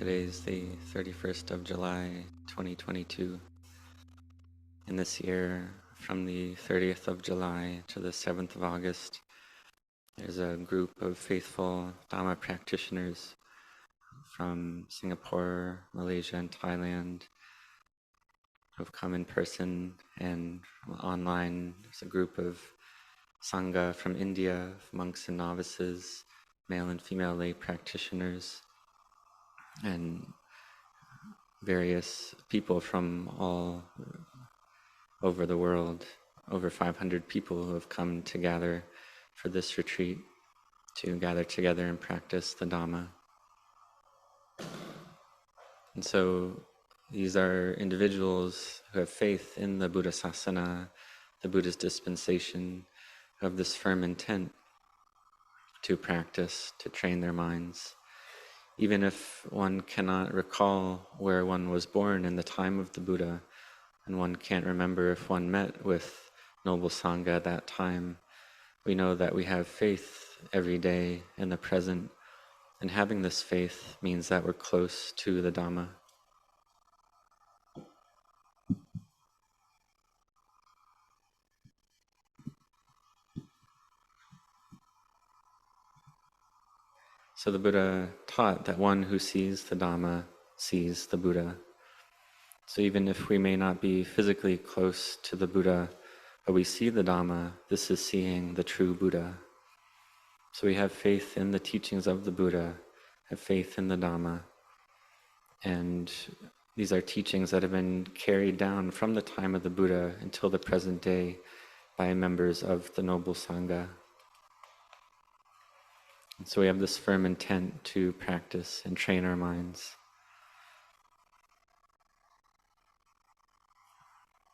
Today is the 31st of July, 2022. In this year, from the 30th of July to the 7th of August, there's a group of faithful Dhamma practitioners from Singapore, Malaysia, and Thailand who have come in person, and online there's a group of Sangha from India, monks and novices, male and female lay practitioners, and various people from all over the world, over 500 people who have come to gather for this retreat, to gather together and practice the Dhamma. And so these are individuals who have faith in the Buddha Sasana, the Buddha's dispensation, who have this firm intent to practice, to train their minds. Even if one cannot recall where one was born in the time of the Buddha, and one can't remember if one met with Noble Sangha at that time, we know that we have faith every day in the present, and having this faith means that we're close to the Dhamma. So the Buddha taught that one who sees the Dhamma sees the Buddha. So even if we may not be physically close to the Buddha, but we see the Dhamma, this is seeing the true Buddha. So we have faith in the teachings of the Buddha, have faith in the Dhamma, and these are teachings that have been carried down from the time of the Buddha until the present day by members of the Noble Sangha. And so we have this firm intent to practice and train our minds,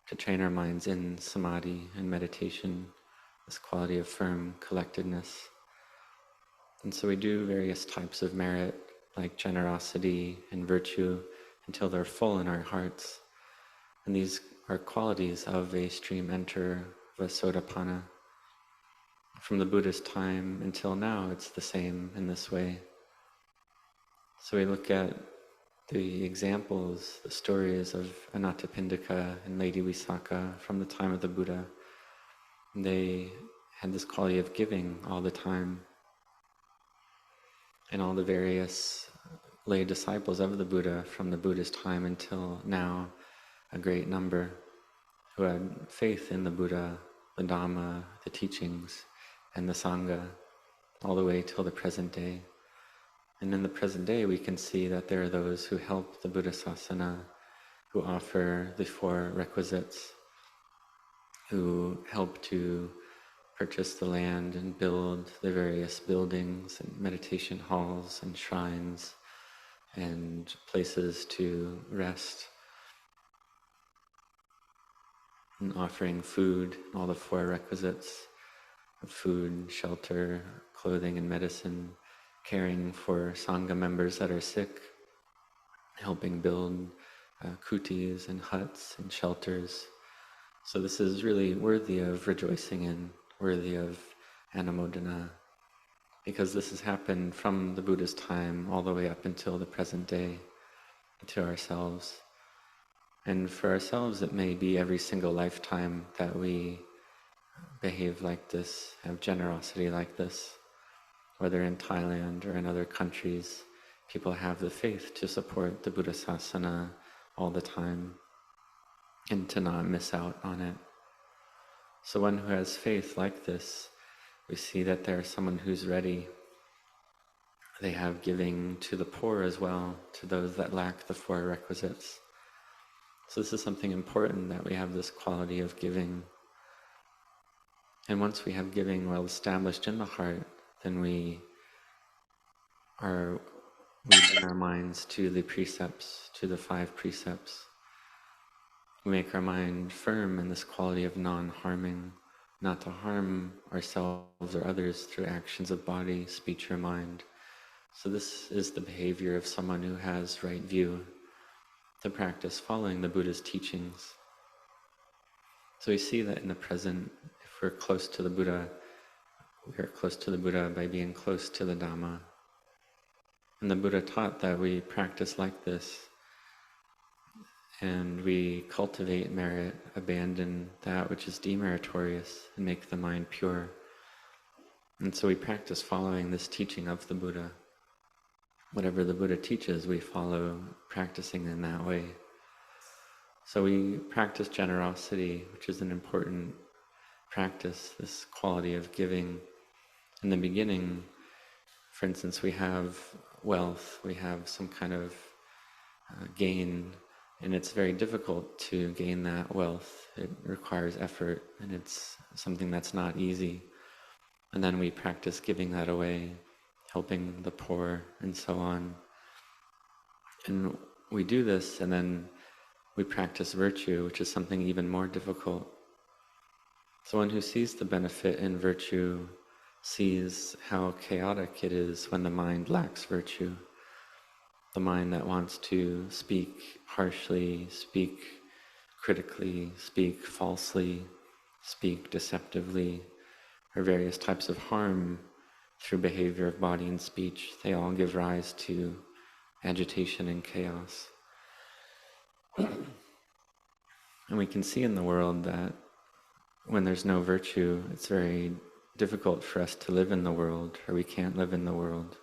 to train our minds in samadhi and meditation, this quality of firm collectedness. And so we do various types of merit, like generosity and virtue, until they're full in our hearts. And these are qualities of a stream enter, of a sotapanna. From the Buddha's time until now, it's the same in this way. So we look at the examples, the stories of Anathapindika and Lady Visakha from the time of the Buddha. They had this quality of giving all the time. And all the various lay disciples of the Buddha from the Buddha's time until now, a great number who had faith in the Buddha, the Dhamma, the teachings, and the Sangha, all the way till the present day. And in the present day, we can see that there are those who help the Buddha Sasana, who offer the four requisites, who help to purchase the land and build the various buildings and meditation halls and shrines and places to rest, and offering food, all the four requisites of food, shelter, clothing, and medicine, caring for Sangha members that are sick, helping build kutis and huts and shelters. So this is really worthy of rejoicing in, worthy of anumodana, because this has happened from the Buddha's time all the way up until the present day to ourselves. And for ourselves, it may be every single lifetime that we behave like this, have generosity like this. Whether in Thailand or in other countries, people have the faith to support the Buddha Sasana all the time and to not miss out on it. So one who has faith like this, we see that there's someone who's ready. They have giving to the poor as well, to those that lack the four requisites. So this is something important, that we have this quality of giving. And once we have giving well established in the heart, then we bring our minds to the precepts, to the 5 precepts. We make our mind firm in this quality of non-harming, not to harm ourselves or others through actions of body, speech, or mind. So this is the behavior of someone who has right view, to practice following the Buddha's teachings. So we see that in the present, if we're close to the Buddha, we are close to the Buddha by being close to the Dhamma. And the Buddha taught that we practice like this, and we cultivate merit, abandon that which is demeritorious, and make the mind pure. And so we practice following this teaching of the Buddha. Whatever the Buddha teaches, we follow practicing in that way. So we practice generosity, which is an important practice, this quality of giving. In the beginning, for instance, we have wealth, we have some kind of gain, and it's very difficult to gain that wealth. It requires effort, and it's something that's not easy. And then we practice giving that away, helping the poor, and so on. And we do this, and then we practice virtue, which is something even more difficult. So one who sees the benefit in virtue sees how chaotic it is when the mind lacks virtue. The mind that wants to speak harshly, speak critically, speak falsely, speak deceptively, or various types of harm through behavior of body and speech, they all give rise to agitation and chaos. And we can see in the world that when there's no virtue, it's very difficult for us to live in the world, or we can't live in the world.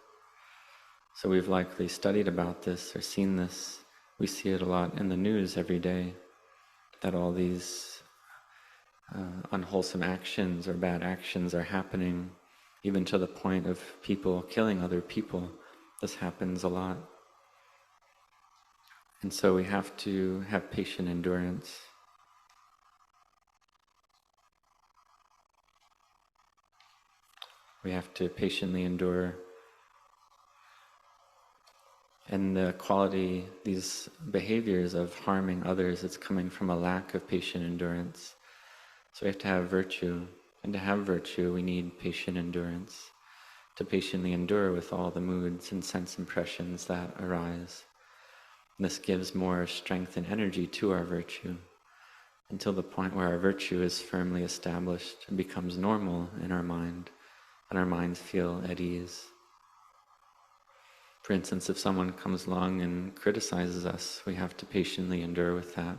So we've likely studied about this or seen this. We see it a lot in the news every day, that all these unwholesome actions or bad actions are happening, even to the point of people killing other people. This happens a lot. And so we have to have patient endurance. We have to patiently endure. And the quality, these behaviors of harming others, it's coming from a lack of patient endurance. So we have to have virtue. And to have virtue, we need patient endurance. To patiently endure with all the moods and sense impressions that arise. And this gives more strength and energy to our virtue, until the point where our virtue is firmly established and becomes normal in our mind, and our minds feel at ease. For instance, if someone comes along and criticizes us, we have to patiently endure with that.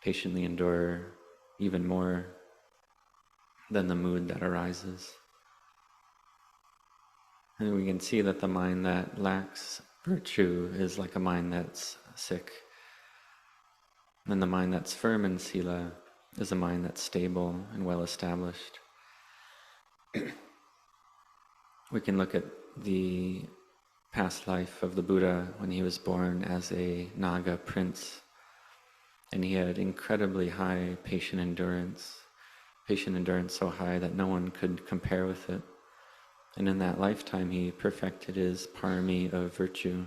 Patiently endure even more than the mood that arises. And we can see that the mind that lacks virtue is like a mind that's sick. And the mind that's firm in Sila is a mind that's stable and well established. We can look at the past life of the Buddha when he was born as a Naga prince, and he had incredibly high patient endurance so high that no one could compare with it. And in that lifetime he perfected his parami of virtue,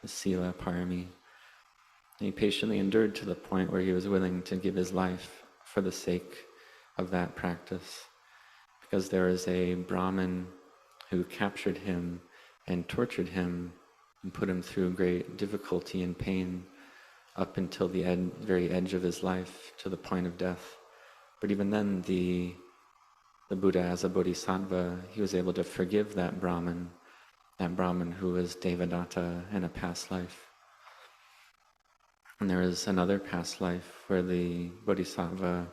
the Sila Parami. And he patiently endured to the point where he was willing to give his life for the sake of that practice, because there was a Brahmin who captured him and tortured him and put him through great difficulty and pain up until the very edge of his life, to the point of death. But even then, the Buddha, as a bodhisattva, he was able to forgive that Brahmin who was Devadatta in a past life. And there was another past life where the bodhisattva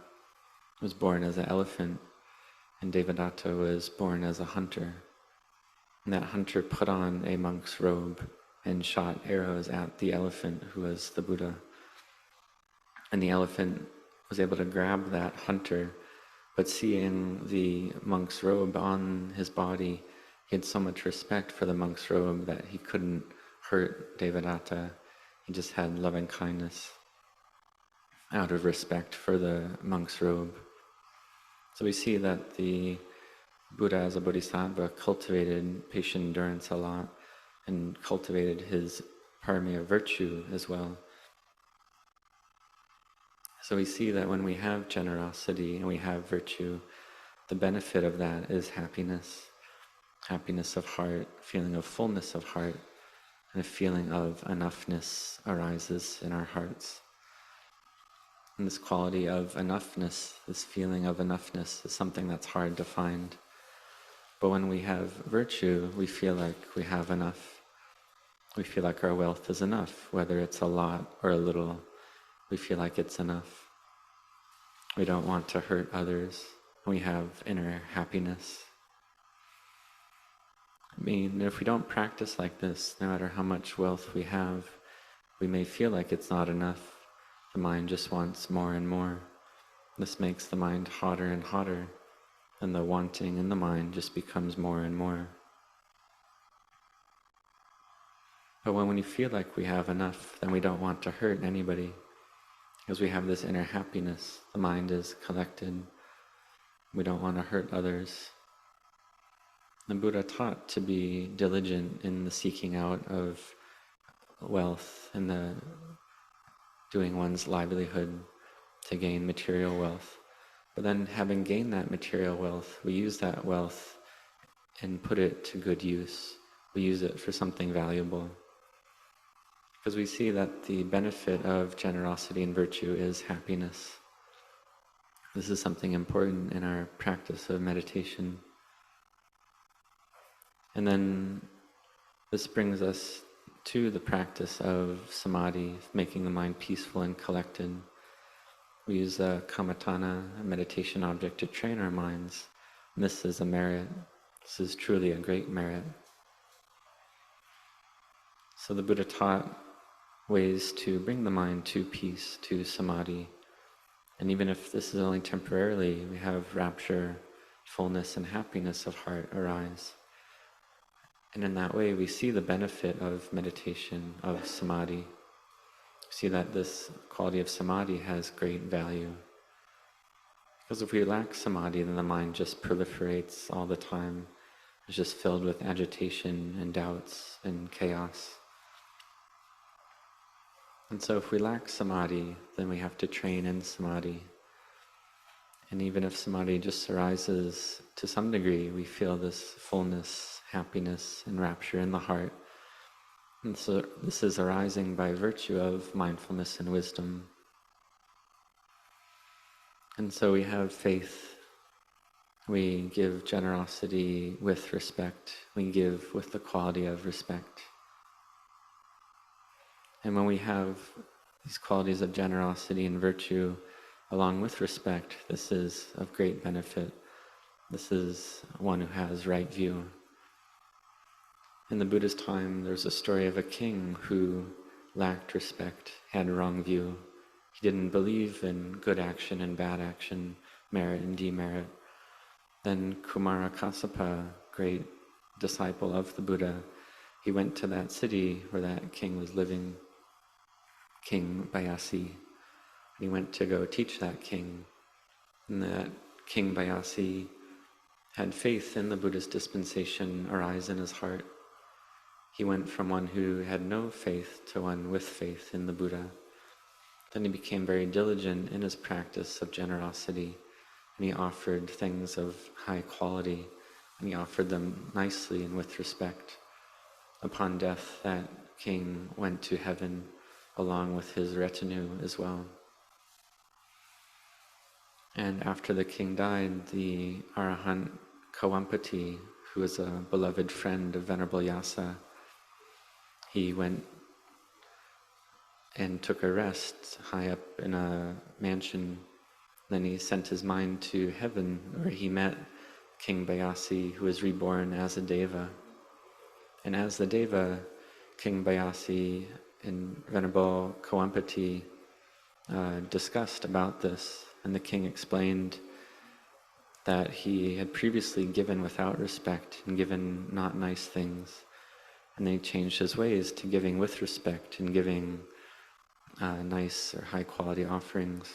was born as an elephant, and Devadatta was born as a hunter. And that hunter put on a monk's robe and shot arrows at the elephant, who was the Buddha. And the elephant was able to grab that hunter, but seeing the monk's robe on his body, he had so much respect for the monk's robe that he couldn't hurt Devadatta. He just had loving kindness out of respect for the monk's robe. So we see that the Buddha as a bodhisattva cultivated patient endurance a lot, and cultivated his parami of virtue as well. So we see that when we have generosity and we have virtue, the benefit of that is happiness of heart, feeling of fullness of heart, and a feeling of enoughness arises in our hearts. And this quality of enoughness, this feeling of enoughness, is something that's hard to find. But when we have virtue, we feel like we have enough. We feel like our wealth is enough, whether it's a lot or a little. We feel like it's enough. We don't want to hurt others. We have inner happiness. I mean, if we don't practice like this, no matter how much wealth we have, we may feel like it's not enough. The mind just wants more and more. This makes the mind hotter and hotter, and the wanting in the mind just becomes more and more. But when we feel like we have enough, then we don't want to hurt anybody, because we have this inner happiness. The mind is collected. We don't want to hurt others. The Buddha taught to be diligent in the seeking out of wealth and the doing one's livelihood to gain material wealth. But then having gained that material wealth, we use that wealth and put it to good use. We use it for something valuable. Because we see that the benefit of generosity and virtue is happiness. This is something important in our practice of meditation. And then this brings us to the practice of samadhi, making the mind peaceful and collected. We use a kammatthana, a meditation object, to train our minds. And this is a merit. This is truly a great merit. So the Buddha taught ways to bring the mind to peace, to samadhi. And even if this is only temporarily, we have rapture, fullness, and happiness of heart arise. And in that way, we see the benefit of meditation, of samadhi. We see that this quality of samadhi has great value. Because if we lack samadhi, then the mind just proliferates all the time. It's just filled with agitation and doubts and chaos. And so if we lack samadhi, then we have to train in samadhi. And even if samadhi just arises to some degree, we feel this fullness, happiness, and rapture in the heart. And so this is arising by virtue of mindfulness and wisdom. And so we have faith. We give generosity with respect. We give with the quality of respect. And when we have these qualities of generosity and virtue along with respect, this is of great benefit. This is one who has right view. In the Buddha's time, there's a story of a king who lacked respect, had wrong view. He didn't believe in good action and bad action, merit and demerit. Then Kumara Kassapa, great disciple of the Buddha, he went to that city where that king was living, King Bayasi. He went to go teach that king. And that King Bayasi had faith in the Buddhist dispensation arise in his heart. He went from one who had no faith to one with faith in the Buddha. Then he became very diligent in his practice of generosity, and he offered things of high quality, and he offered them nicely and with respect. Upon death, that king went to heaven along with his retinue as well. And after the king died, the Arahant Kawampati, who was a beloved friend of Venerable Yasa, he went and took a rest high up in a mansion. Then he sent his mind to heaven, where he met King Bayasi, who was reborn as a Deva. And as the Deva, King Bayasi and Venerable Kawampati discussed about this, and the king explained that he had previously given without respect and given not nice things, and then he changed his ways to giving with respect and giving nice or high quality offerings.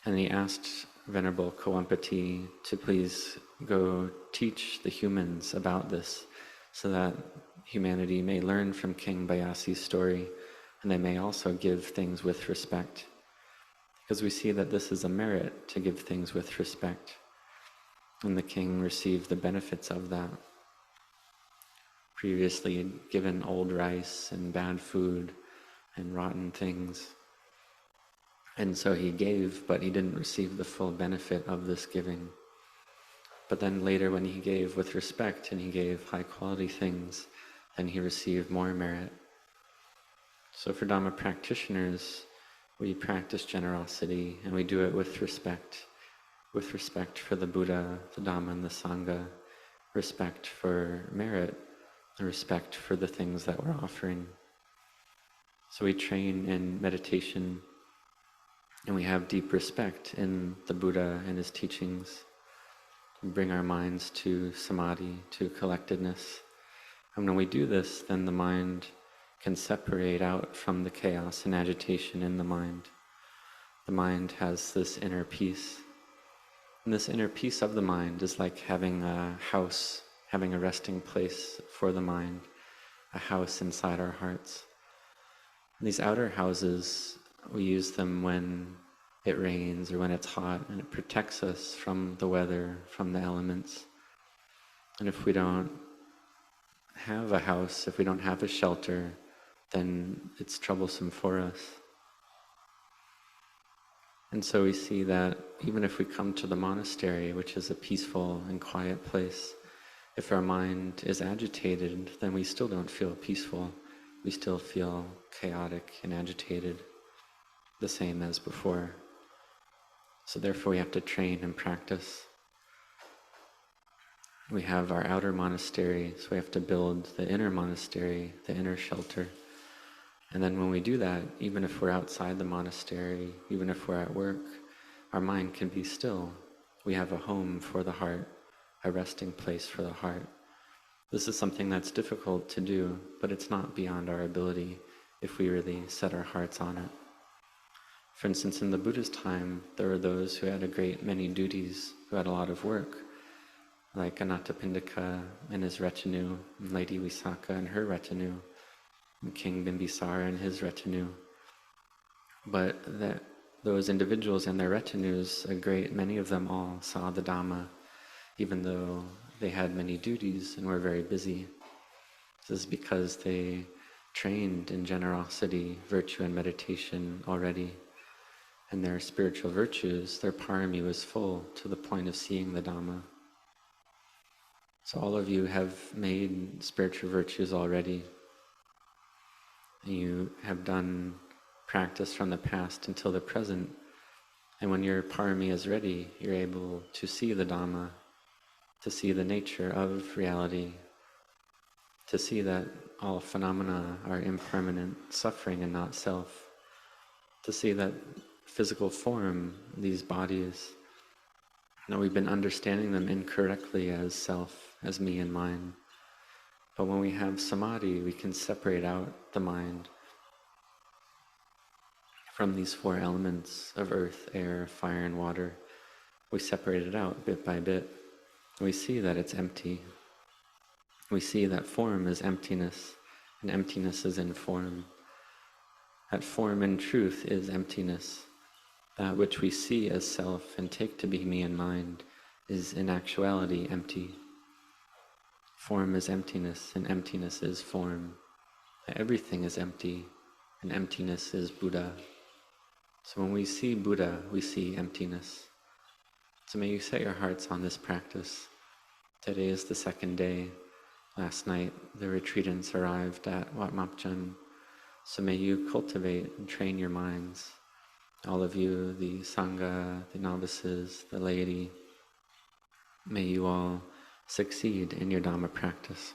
And he asked Venerable Kawampati to please go teach the humans about this, so that humanity may learn from King Bayasi's story, and they may also give things with respect. Because we see that this is a merit to give things with respect. And the king received the benefits of that. Previously he had given old rice and bad food and rotten things. And so he gave, but he didn't receive the full benefit of this giving. But then later when he gave with respect and he gave high quality things, then he received more merit. So for Dhamma practitioners, we practice generosity, and we do it with respect for the Buddha, the Dhamma, and the Sangha, respect for merit, and respect for the things that we're offering. So we train in meditation, and we have deep respect in the Buddha and his teachings. We bring our minds to samadhi, to collectedness. And when we do this, then the mind can separate out from the chaos and agitation in the mind. The mind has this inner peace. And this inner peace of the mind is like having a house, having a resting place for the mind, a house inside our hearts. And these outer houses, we use them when it rains or when it's hot, and it protects us from the weather, from the elements. And if we don't have a house, if we don't have a shelter, then it's troublesome for us. And so we see that even if we come to the monastery, which is a peaceful and quiet place, if our mind is agitated, then we still don't feel peaceful. We still feel chaotic and agitated, the same as before. So therefore we have to train and practice. We have our outer monastery, so we have to build the inner monastery, the inner shelter. And then when we do that, even if we're outside the monastery, even if we're at work, our mind can be still. We have a home for the heart, a resting place for the heart. This is something that's difficult to do, but it's not beyond our ability if we really set our hearts on it. For instance, in the Buddha's time, there were those who had a great many duties, who had a lot of work, like Anathapindika and his retinue, and Lady Visakha and her retinue, and King Bimbisara and his retinue. But those individuals and their retinues, a great many of them all saw the Dhamma, even though they had many duties and were very busy. This is because they trained in generosity, virtue, and meditation already. And their spiritual virtues, their parami was full to the point of seeing the Dhamma. So all of you have made spiritual virtues already. You have done practice from the past until the present. And when your parami is ready, you're able to see the Dhamma, to see the nature of reality, to see that all phenomena are impermanent, suffering and not self, to see that physical form, these bodies, that we've been understanding them incorrectly as self, as me and mine. But when we have samadhi, we can separate out the mind from these four elements of earth, air, fire, and water. We separate it out bit by bit. We see that it's empty. We see that form is emptiness, and emptiness is in form. That form in truth is emptiness. That which we see as self and take to be me and mind is in actuality empty. Form is emptiness, and emptiness is form. Everything is empty, and emptiness is Buddha. So when we see Buddha, we see emptiness. So may you set your hearts on this practice. Today is the second day. Last night, the retreatants arrived at Wat Mapjan. So may you cultivate and train your minds. All of you, the Sangha, the novices, the laity, may you all succeed in your Dhamma practice.